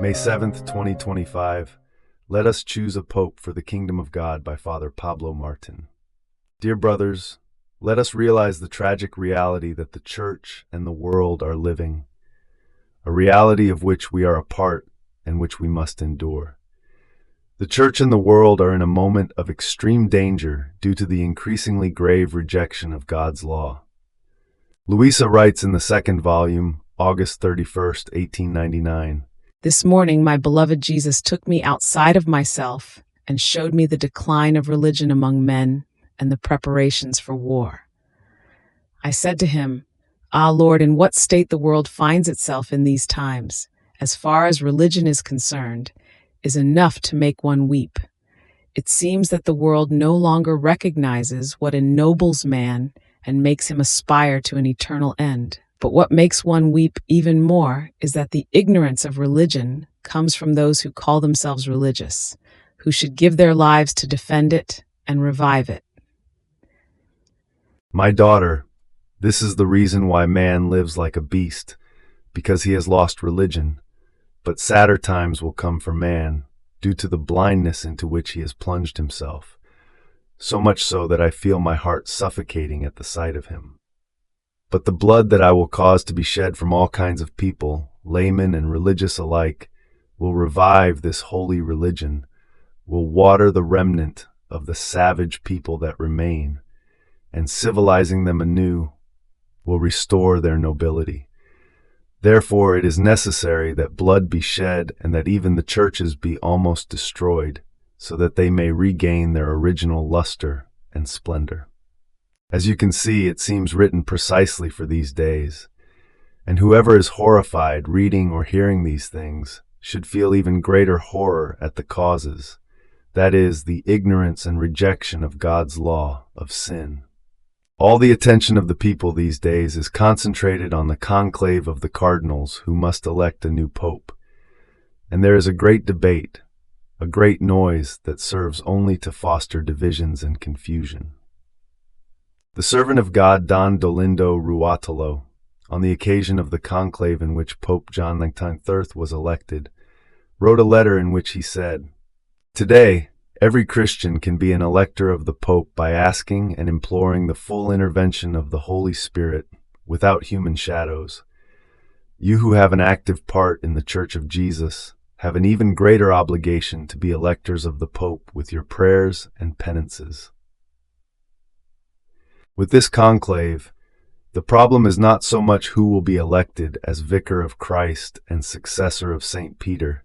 May 7th, 2025. Let Us Choose a Pope for the Kingdom of God by Father Pablo Martin. Dear brothers, let us realize the tragic reality that the Church and the world are living, a reality of which we are a part and which we must endure. The Church and the world are in a moment of extreme danger due to the increasingly grave rejection of God's law. Louisa writes in the second volume, August 31st, 1899, "This morning my beloved Jesus took me outside of myself and showed me the decline of religion among men and the preparations for war. I said to him, 'Ah, Lord, in what state the world finds itself in these times, as far as religion is concerned, is enough to make one weep. It seems that the world no longer recognizes what ennobles man and makes him aspire to an eternal end. But what makes one weep even more is that the ignorance of religion comes from those who call themselves religious, who should give their lives to defend it and revive it.'" My daughter, this is the reason why man lives like a beast, because he has lost religion. But sadder times will come for man, due to the blindness into which he has plunged himself, so much so that I feel my heart suffocating at the sight of him. But the blood that I will cause to be shed from all kinds of people, laymen and religious alike, will revive this holy religion, will water the remnant of the savage people that remain, and civilizing them anew, will restore their nobility. Therefore, it is necessary that blood be shed and that even the churches be almost destroyed, so that they may regain their original luster and splendor. As you can see, it seems written precisely for these days, and whoever is horrified reading or hearing these things should feel even greater horror at the causes, that is, the ignorance and rejection of God's law of sin. All the attention of the people these days is concentrated on the conclave of the cardinals who must elect a new pope, and there is a great debate, a great noise that serves only to foster divisions and confusion. The servant of God Don Dolindo Ruotolo, on the occasion of the conclave in which Pope John XXIII was elected, wrote a letter in which he said, "Today, every Christian can be an elector of the Pope by asking and imploring the full intervention of the Holy Spirit without human shadows. You who have an active part in the Church of Jesus have an even greater obligation to be electors of the Pope with your prayers and penances." With this conclave, the problem is not so much who will be elected as Vicar of Christ and successor of St. Peter,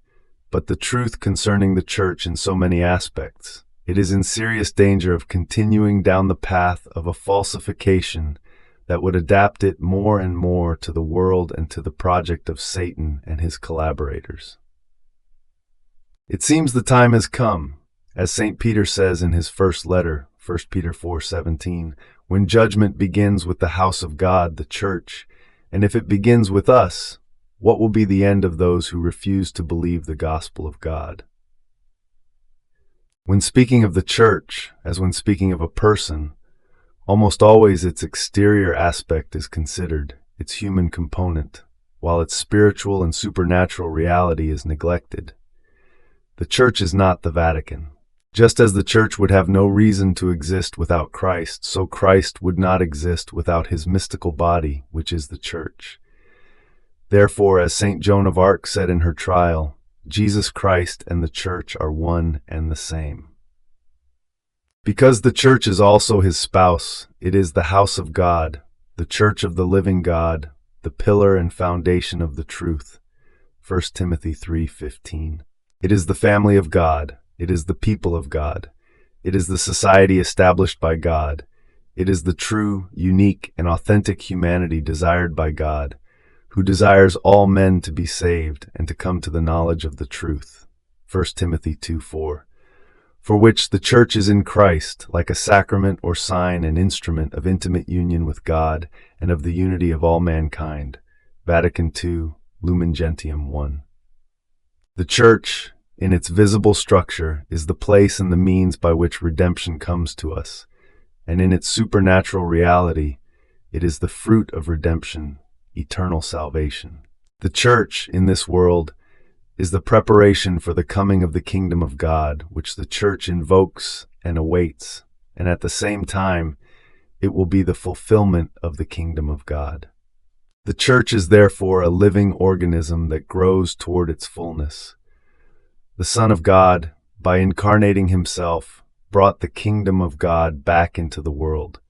but the truth concerning the Church in so many aspects. It is in serious danger of continuing down the path of a falsification that would adapt it more and more to the world and to the project of Satan and his collaborators. It seems the time has come, as St. Peter says in his first letter, 1 Peter 4:17, when judgment begins with the house of God, the Church, and if it begins with us, what will be the end of those who refuse to believe the gospel of God? When speaking of the Church, as when speaking of a person, almost always its exterior aspect is considered, its human component, while its spiritual and supernatural reality is neglected. The Church is not the Vatican. Just as the Church would have no reason to exist without Christ, so Christ would not exist without his mystical body, which is the Church. Therefore, as St. Joan of Arc said in her trial, Jesus Christ and the Church are one and the same. Because the Church is also his spouse, it is the house of God, the Church of the living God, the pillar and foundation of the truth. 1 Timothy 3:15. It is the family of God. It is the people of God. It is the society established by God. It is the true, unique, and authentic humanity desired by God, who desires all men to be saved and to come to the knowledge of the truth. 1 Timothy 2:4. For which the Church is in Christ, like a sacrament or sign and instrument of intimate union with God and of the unity of all mankind. Vatican II, Lumen Gentium 1. The Church, in its visible structure, is the place and the means by which redemption comes to us, and in its supernatural reality, it is the fruit of redemption, eternal salvation. The Church, in this world, is the preparation for the coming of the kingdom of God, which the church invokes and awaits, and at the same time, it will be the fulfillment of the kingdom of God. The church is therefore a living organism that grows toward its fullness. The Son of God, by incarnating himself, brought the kingdom of God back into the world.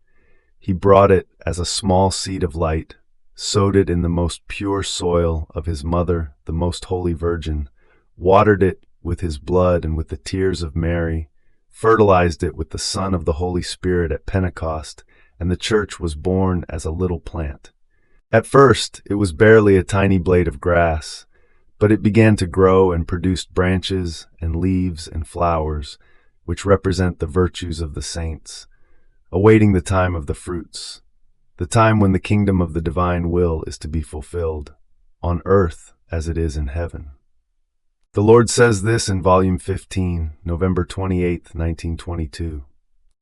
He brought it as a small seed of light, sowed it in the most pure soil of his mother, the most holy Virgin, watered it with his blood and with the tears of Mary, fertilized it with the Son of the Holy Spirit at Pentecost, and the church was born as a little plant. At first, it was barely a tiny blade of grass, but it began to grow and produced branches and leaves and flowers, which represent the virtues of the saints, awaiting the time of the fruits, the time when the kingdom of the divine will is to be fulfilled, on earth as it is in heaven. The Lord says this in Volume 15, November 28, 1922.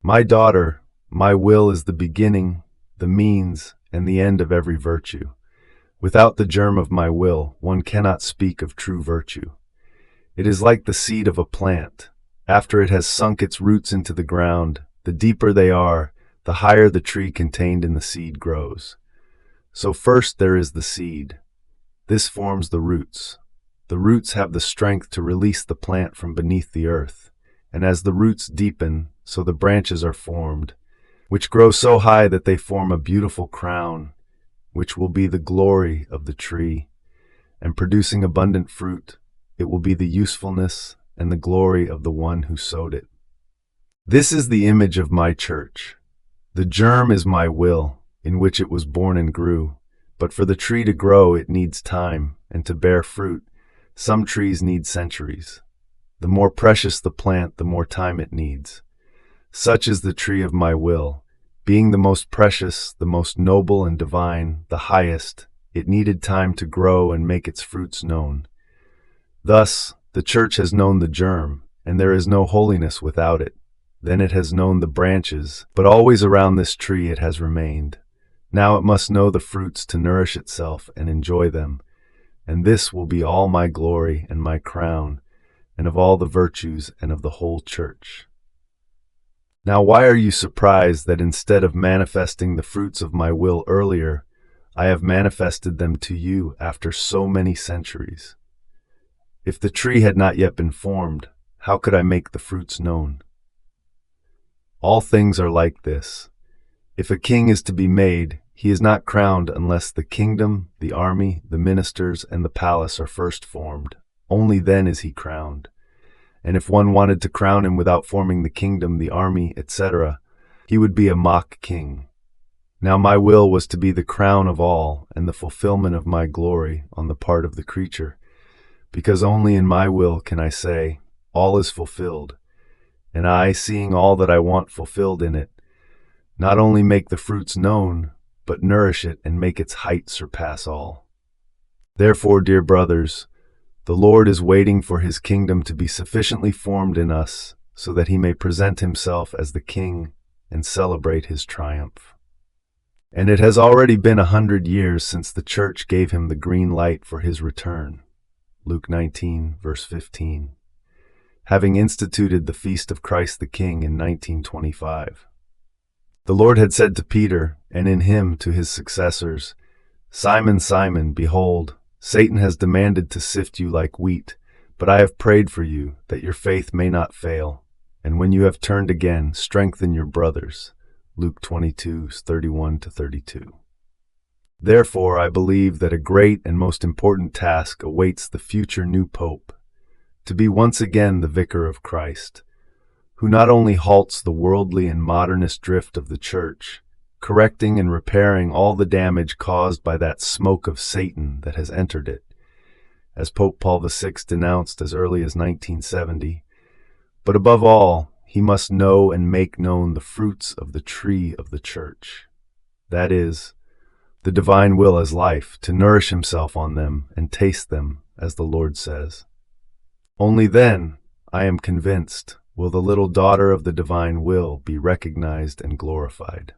My daughter, my will is the beginning, the means, and the end of every virtue. Without the germ of my will, one cannot speak of true virtue. It is like the seed of a plant. After it has sunk its roots into the ground, the deeper they are, the higher the tree contained in the seed grows. So first there is the seed. This forms the roots. The roots have the strength to release the plant from beneath the earth, and as the roots deepen, so the branches are formed, which grow so high that they form a beautiful crown, which will be the glory of the tree, and producing abundant fruit, it will be the usefulness and the glory of the one who sowed it. This is the image of my church. The germ is my will, in which it was born and grew, but for the tree to grow it needs time, and to bear fruit, some trees need centuries. The more precious the plant, the more time it needs. Such is the tree of my will. Being the most precious, the most noble and divine, the highest, it needed time to grow and make its fruits known. Thus, the church has known the germ, and there is no holiness without it. Then it has known the branches, but always around this tree it has remained. Now it must know the fruits to nourish itself and enjoy them. And this will be all my glory and my crown, and of all the virtues and of the whole church. Now why are you surprised that instead of manifesting the fruits of my will earlier, I have manifested them to you after so many centuries? If the tree had not yet been formed, how could I make the fruits known? All things are like this. If a king is to be made, he is not crowned unless the kingdom, the army, the ministers, and the palace are first formed. Only then is he crowned. And if one wanted to crown him without forming the kingdom, the army, etc., he would be a mock king. Now my will was to be the crown of all and the fulfillment of my glory on the part of the creature, because only in my will can I say, all is fulfilled, and I, seeing all that I want fulfilled in it, not only make the fruits known, but nourish it and make its height surpass all. Therefore, dear brothers, the Lord is waiting for his kingdom to be sufficiently formed in us so that he may present himself as the king and celebrate his triumph. And it has already been 100 years since the church gave him the green light for his return. Luke 19, verse 15. Having instituted the feast of Christ the King in 1925. The Lord had said to Peter, and in him to his successors, Simon, Simon, behold, Satan has demanded to sift you like wheat, but I have prayed for you, that your faith may not fail. And when you have turned again, strengthen your brothers. Luke 22, 31-32. Therefore, I believe that a great and most important task awaits the future new pope, to be once again the vicar of Christ, who not only halts the worldly and modernist drift of the church, correcting and repairing all the damage caused by that smoke of Satan that has entered it, as Pope Paul VI denounced as early as 1970, but above all, he must know and make known the fruits of the tree of the church, that is, the divine will as life, to nourish himself on them and taste them, as the Lord says. Only then, I am convinced, will the little daughter of the divine will be recognized and glorified.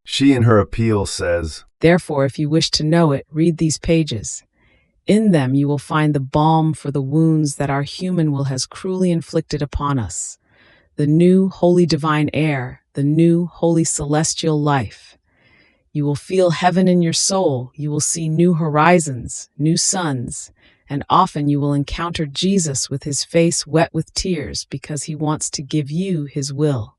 She in her appeal says, Therefore, if you wish to know it, read these pages. In them you will find the balm for the wounds that our human will has cruelly inflicted upon us, the new holy divine air, the new holy celestial life. You will feel heaven in your soul, you will see new horizons, new suns, and often you will encounter Jesus with his face wet with tears because he wants to give you his will.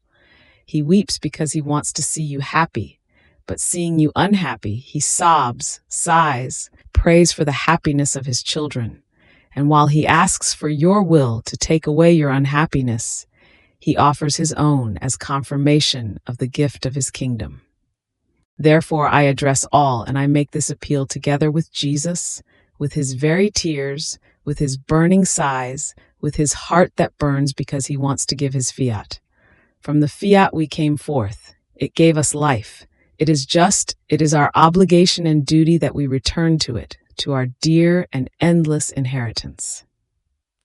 He weeps because he wants to see you happy, but seeing you unhappy, he sobs, sighs, prays for the happiness of his children. And while he asks for your will to take away your unhappiness, he offers his own as confirmation of the gift of his kingdom. Therefore, I address all, and I make this appeal together with Jesus, with his very tears, with his burning sighs, with his heart that burns because he wants to give his fiat. From the fiat we came forth. It gave us life. It is just, it is our obligation and duty that we return to it, to our dear and endless inheritance.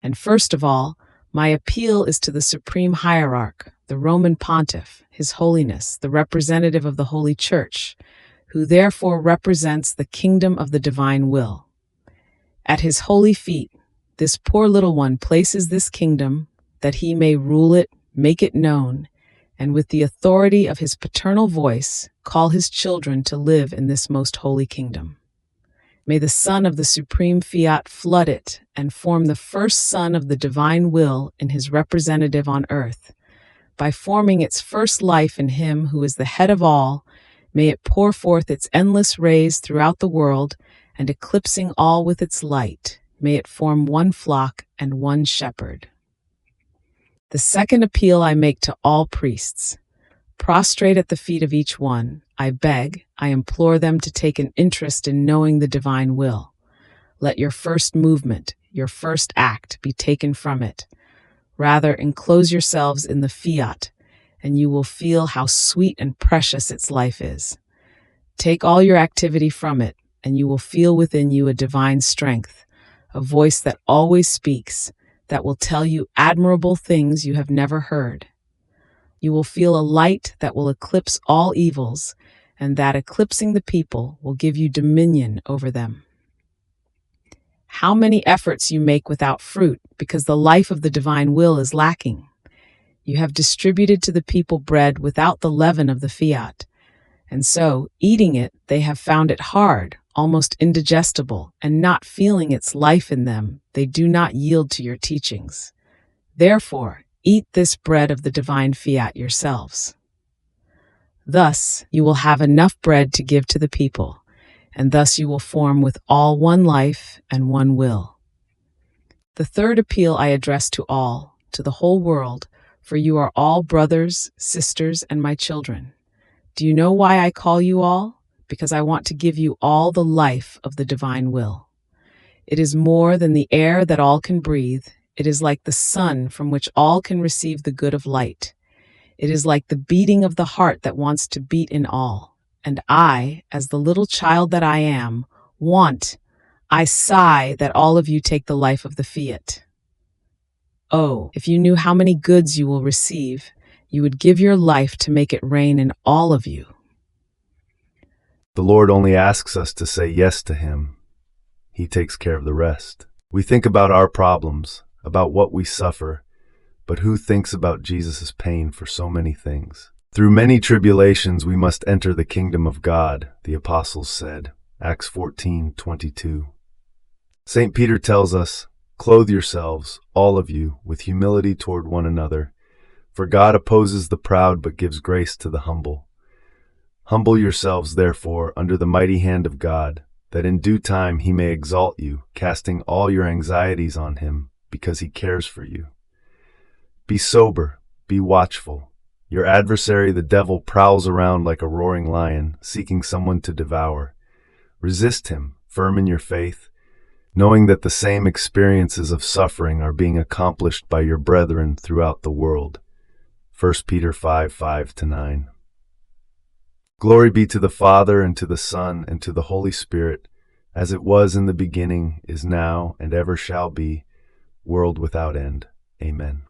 And first of all, my appeal is to the supreme hierarch, the Roman pontiff, His Holiness, the representative of the Holy Church, who therefore represents the kingdom of the divine will. At his holy feet, this poor little one places this kingdom, that he may rule it, make it known, and with the authority of his paternal voice, call his children to live in this most holy kingdom. May the Son of the supreme fiat flood it and form the first son of the divine will in his representative on earth. By forming its first life in him who is the head of all, may it pour forth its endless rays throughout the world, and eclipsing all with its light, may it form one flock and one shepherd. The second appeal I make to all priests. Prostrate at the feet of each one, I beg, I implore them to take an interest in knowing the divine will. Let your first movement, your first act be taken from it. Rather, enclose yourselves in the fiat, and you will feel how sweet and precious its life is. Take all your activity from it, and you will feel within you a divine strength, a voice that always speaks, that will tell you admirable things you have never heard. You will feel a light that will eclipse all evils, and that eclipsing the people will give you dominion over them. How many efforts you make without fruit, because the life of the divine will is lacking. You have distributed to the people bread without the leaven of the fiat, and so, eating it, they have found it hard, almost indigestible, and not feeling its life in them, they do not yield to your teachings. Therefore, eat this bread of the divine fiat yourselves. Thus, you will have enough bread to give to the people, and thus you will form with all one life and one will. The third appeal I address to all, to the whole world, for you are all brothers, sisters, and my children. Do you know why I call you all? Because I want to give you all the life of the divine will. It is more than the air that all can breathe. It is like the sun from which all can receive the good of light. It is like the beating of the heart that wants to beat in all. And I, as the little child that I am, I sigh that all of you take the life of the fiat. Oh, if you knew how many goods you will receive, you would give your life to make it rain in all of you. The Lord only asks us to say yes to him. He takes care of the rest. We think about our problems, about what we suffer, but who thinks about Jesus' pain for so many things? Through many tribulations we must enter the kingdom of God, the apostles said, Acts 14:22. St. Peter tells us, clothe yourselves, all of you, with humility toward one another, for God opposes the proud but gives grace to the humble. Humble yourselves, therefore, under the mighty hand of God, that in due time he may exalt you, casting all your anxieties on him, because he cares for you. Be sober, be watchful. Your adversary, the devil, prowls around like a roaring lion, seeking someone to devour. Resist him, firm in your faith, knowing that the same experiences of suffering are being accomplished by your brethren throughout the world. 1 Peter 5:5-9. Glory be to the Father, and to the Son, and to the Holy Spirit, as it was in the beginning, is now, and ever shall be, world without end. Amen.